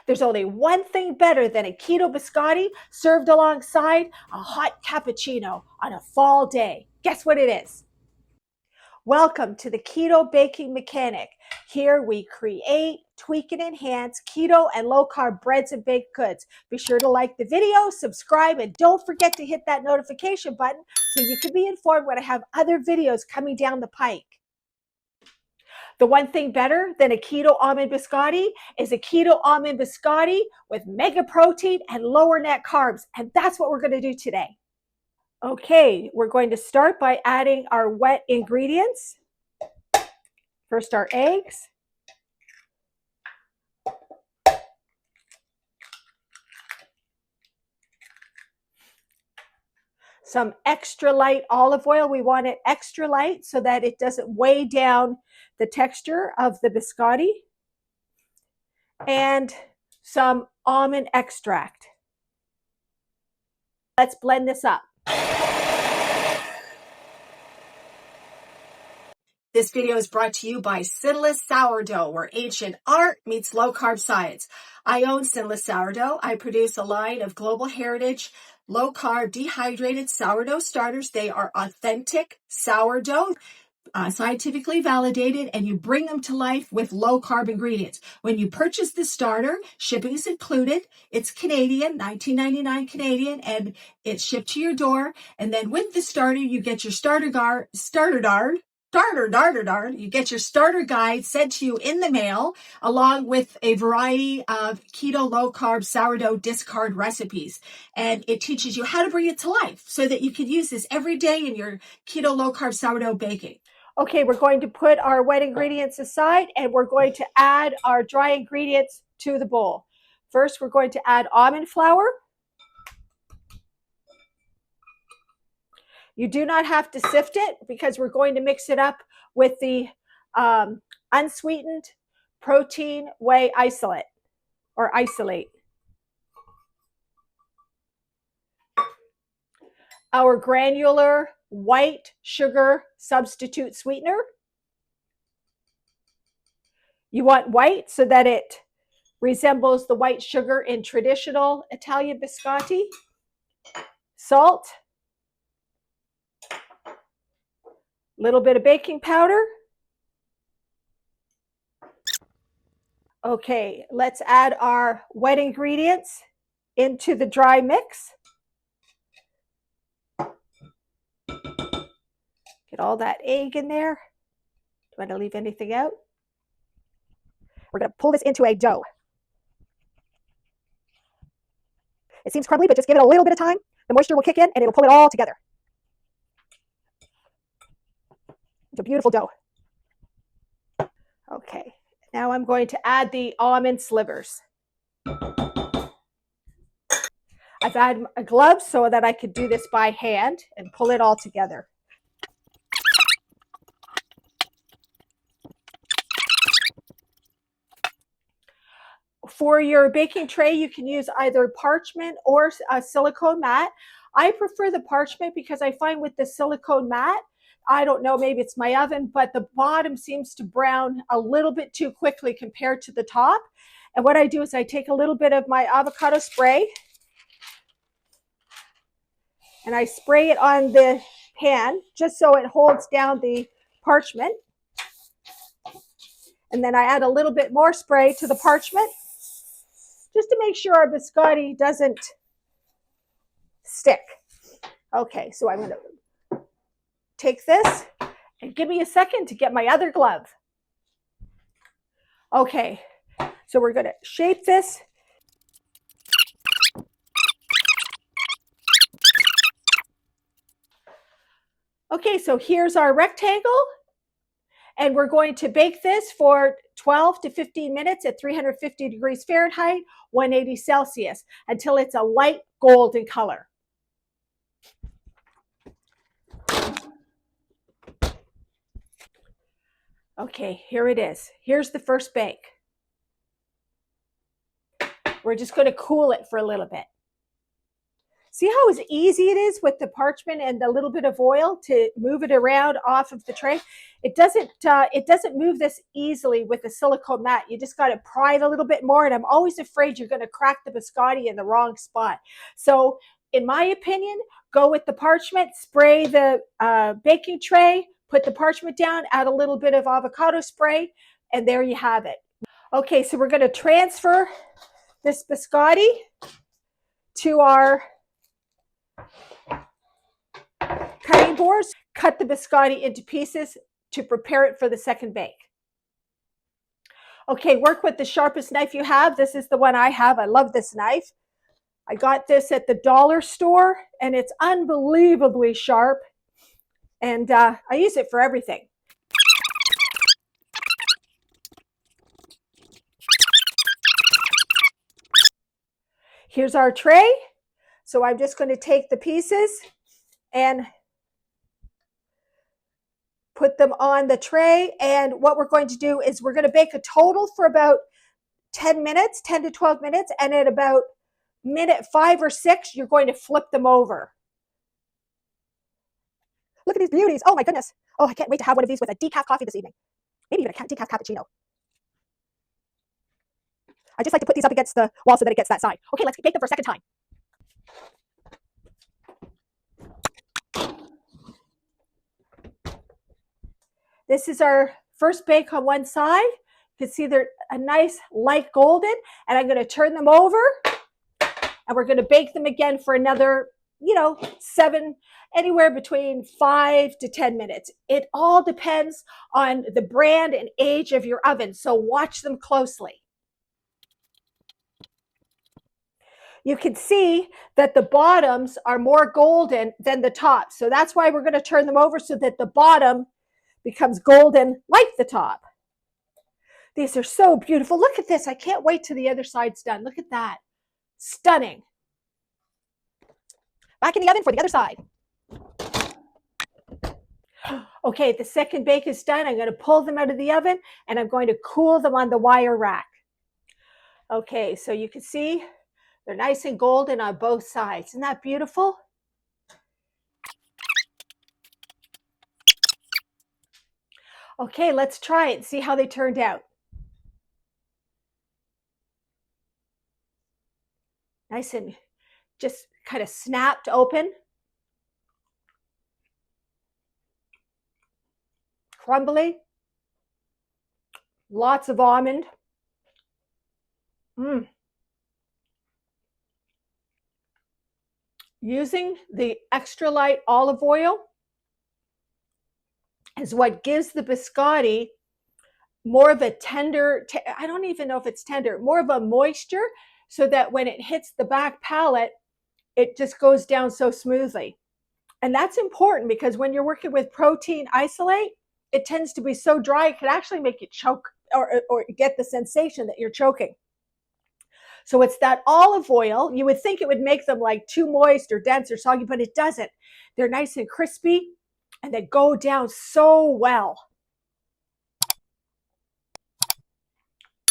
There's only one thing better than a keto biscotti served alongside a hot cappuccino on a fall day. Guess what it is? Welcome to the Keto Baking Mechanic. Here we create, tweak, and enhance keto and low-carb breads and baked goods. Be sure to like the video, subscribe, and don't forget to hit that notification button so you can be informed when I have other videos coming down the pike. The one thing better than a keto almond biscotti is a keto almond biscotti with mega protein and lower net carbs. And that's what we're going to do today. Okay, we're going to start by adding our wet ingredients. First, our eggs. Some extra light olive oil. We want it extra light so that it doesn't weigh down the texture of the biscotti. And some almond extract. Let's blend this up. This video is brought to you by Sinless Sourdough, where ancient art meets low-carb science. I own Sinless Sourdough. I produce a line of global heritage, low-carb, dehydrated sourdough starters. They are authentic sourdough, scientifically validated, and you bring them to life with low-carb ingredients. When you purchase the starter, shipping is included. It's Canadian, $19.99 Canadian, and it's shipped to your door. And then with the starter, you get your you get your starter guide sent to you in the mail, along with a variety of keto low-carb sourdough discard recipes. And it teaches you how to bring it to life so that you can use this every day in your keto low-carb sourdough baking. Okay, we're going to put our wet ingredients aside and we're going to add our dry ingredients to the bowl. First, we're going to add almond flour. You do not have to sift it because we're going to mix it up with the unsweetened protein whey isolate or isolate. Our granular white sugar substitute sweetener. You want white so that it resembles the white sugar in traditional Italian biscotti. Salt. Little bit of baking powder. Okay, let's add our wet ingredients into the dry mix. Get all that egg in there. Do I want to leave anything out? We're going to pull this into a dough. It seems crumbly, but just give it a little bit of time. The moisture will kick in and it'll pull it all together. It's a beautiful dough. Okay, now I'm going to add the almond slivers. I've added a glove so that I could do this by hand and pull it all together. For your baking tray, you can use either parchment or a silicone mat. I prefer the parchment because I find with the silicone mat, I don't know, maybe it's my oven, but the bottom seems to brown a little bit too quickly compared to the top. And what I do is I take a little bit of my avocado spray and I spray it on the pan just so it holds down the parchment. And then I add a little bit more spray to the parchment just to make sure our biscotti doesn't stick. Okay, so I'm going to take this and give me a second to get my other glove. Okay, so we're going to shape this. Okay, so here's our rectangle, and we're going to bake this for 12 to 15 minutes at 350 degrees Fahrenheit, 180 Celsius, until it's a light golden color. Okay, here it is. Here's the first bake. We're just going to cool it for a little bit. See how easy it is with the parchment and the little bit of oil to move it around off of the tray? It doesn't move this easily with the silicone mat. You just got to pry it a little bit more, and I'm always afraid you're going to crack the biscotti in the wrong spot. So in my opinion, go with the parchment, spray the baking tray, put the parchment down, add a little bit of avocado spray, and there you have it. Okay, so we're going to transfer this biscotti to our cutting boards. Cut the biscotti into pieces to prepare it for the second bake. Okay, work with the sharpest knife you have. This is the one I have. I love this knife. I got this at the dollar store, and it's unbelievably sharp, and I use it for everything. Here's our tray. So I'm just going to take the pieces and put them on the tray. And what we're going to do is we're going to bake a total for about 10 minutes, 10 to 12 minutes. And at about minute 5 or 6, you're going to flip them over. Look at these beauties. Oh my goodness. Oh, I can't wait to have one of these with a decaf coffee this evening. Maybe even a decaf cappuccino. I just like to put these up against the wall so that it gets that side. Okay, let's bake them for a second time. This is our first bake on one side. You can see they're a nice light golden, and I'm going to turn them over, and we're going to bake them again for another, anywhere between 5 to 10 minutes. It all depends on the brand and age of your oven, so watch them closely. You can see that the bottoms are more golden than the top. So that's why we're going to turn them over so that the bottom becomes golden like the top. These are so beautiful. Look at this. I can't wait till the other side's done. Look at that. Stunning. Back in the oven for the other side. Okay, the second bake is done. I'm going to pull them out of the oven, and I'm going to cool them on the wire rack. Okay, so you can see they're nice and golden on both sides. Isn't that beautiful? Okay, let's try it and see how they turned out. Nice and just kind of snapped open. Crumbly. Lots of almond. Using the extra light olive oil is what gives the biscotti more of a tender, I don't even know if it's tender, more of a moisture, so that when it hits the back palate, it just goes down so smoothly. And that's important because when you're working with protein isolate, it tends to be so dry, it could actually make you choke or get the sensation that you're choking. So it's that olive oil. You would think it would make them like too moist or dense or soggy, but it doesn't. They're nice and crispy, and they go down so well.